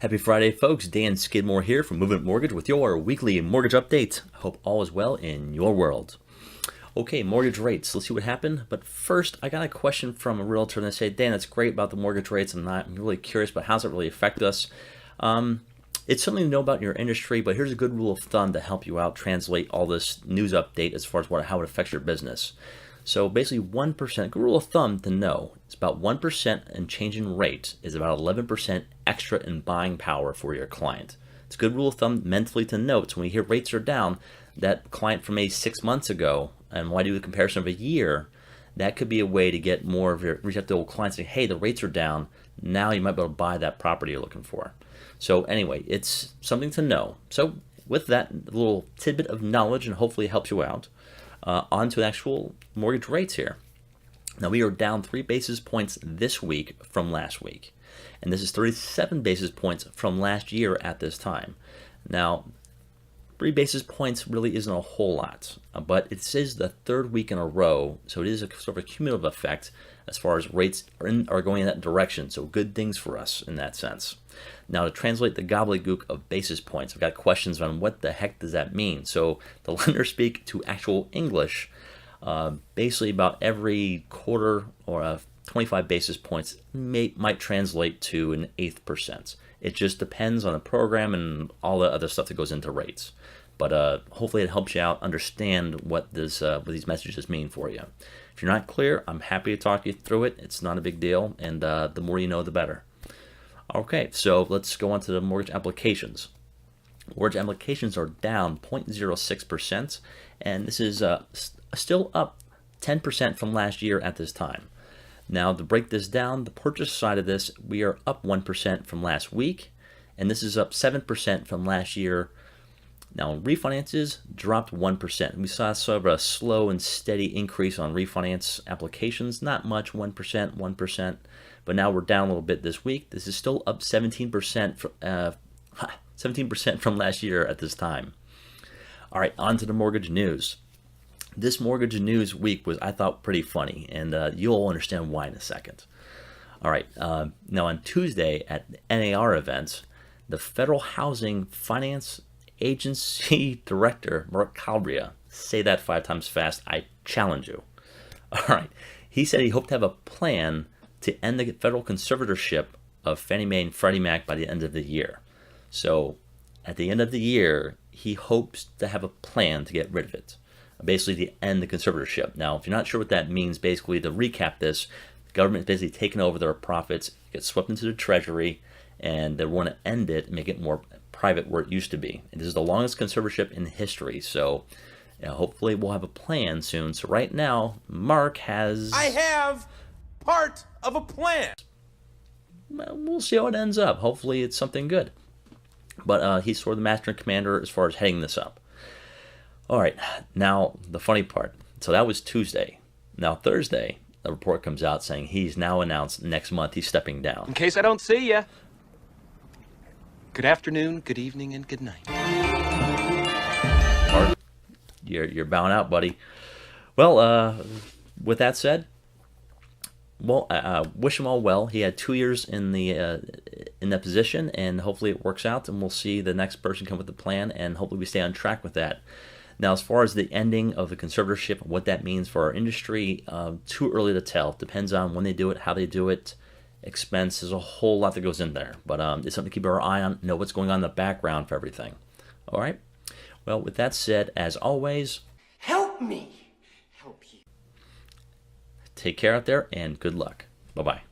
Happy Friday, folks. Dan Skidmore here from Movement Mortgage with your weekly mortgage update. Hope all is well in your world. Okay, mortgage rates. Let's see what happened. But first, I got a question from a realtor and they say, Dan, that's great about the mortgage rates. I'm really curious, but how does it really affect us? It's something to know about your industry, but here's a good rule of thumb to help you out translate all this news update as far as how it affects your business. So basically 1%, good rule of thumb to know, it's about 1% in change in rate is about 11% extra in buying power for your client. It's a good rule of thumb mentally to note. So when you hear rates are down, that client from maybe 6 months ago, and why do a comparison of a year, that could be a way to get more of your reach out to old clients and say, hey, the rates are down. Now you might be able to buy that property you're looking for. So anyway, it's something to know. So with that little tidbit of knowledge, and hopefully it helps you out, on to actual mortgage rates here. Now we are down 3 basis points this week from last week. And this is 37 basis points from last year at this time. Now, 3 basis points really isn't a whole lot, but it is the third week in a row, so it is a sort of a cumulative effect as far as rates are going in that direction, so good things for us in that sense. Now to translate the gobbledygook of basis points, I've got questions on what the heck does that mean. So the lender speak to actual English, basically about every quarter or 25 basis points might translate to an eighth percent. It just depends on the program and all the other stuff that goes into rates. But hopefully it helps you out understand what these messages mean for you. If you're not clear, I'm happy to talk you through it. It's not a big deal, and the more you know, the better. Okay, so let's go on to the mortgage applications. Mortgage applications are down 0.06%, and this is still up 10% from last year at this time. Now, to break this down, the purchase side of this, we are up 1% from last week, and this is up 7% from last year. Now, refinances dropped 1%. We saw sort of a slow and steady increase on refinance applications. Not much, 1%, but now we're down a little bit this week. This is still up 17% from last year at this time. All right, on to the mortgage news. This mortgage news week was, I thought, pretty funny, and you'll understand why in a second. All right, now on Tuesday at the NAR event, the Federal Housing Finance Agency Director, Mark Calabria, say that 5 times fast, I challenge you. All right, he said he hoped to have a plan to end the federal conservatorship of Fannie Mae and Freddie Mac by the end of the year. So at the end of the year, he hopes to have a plan to get rid of it, basically to end the conservatorship. Now, if you're not sure what that means, basically to recap this, the government is basically taking over their profits, get swept into the treasury, and they want to end it and make it more private where it used to be. And this is the longest conservatorship in history, so hopefully we'll have a plan soon. So right now, Mark has... I have part of a plan. Well, we'll see how it ends up. Hopefully it's something good. But he's sort of the master and commander as far as heading this up. All right, now the funny part. So that was Tuesday. Now Thursday, a report comes out saying he's now announced next month he's stepping down. In case I don't see ya. Good afternoon, good evening, and good night. Mark, you're bowing out, buddy. Well, with that said, well, wish him all well. He had 2 years in that position, and hopefully it works out, and we'll see the next person come with the plan, and hopefully we stay on track with that. Now, as far as the ending of the conservatorship and what that means for our industry, too early to tell. Depends on when they do it, how they do it, expense. There's a whole lot that goes in there, but it's something to keep our eye on, know what's going on in the background for everything. All right? Well, with that said, as always, help me help you. Take care out there, and good luck. Bye-bye.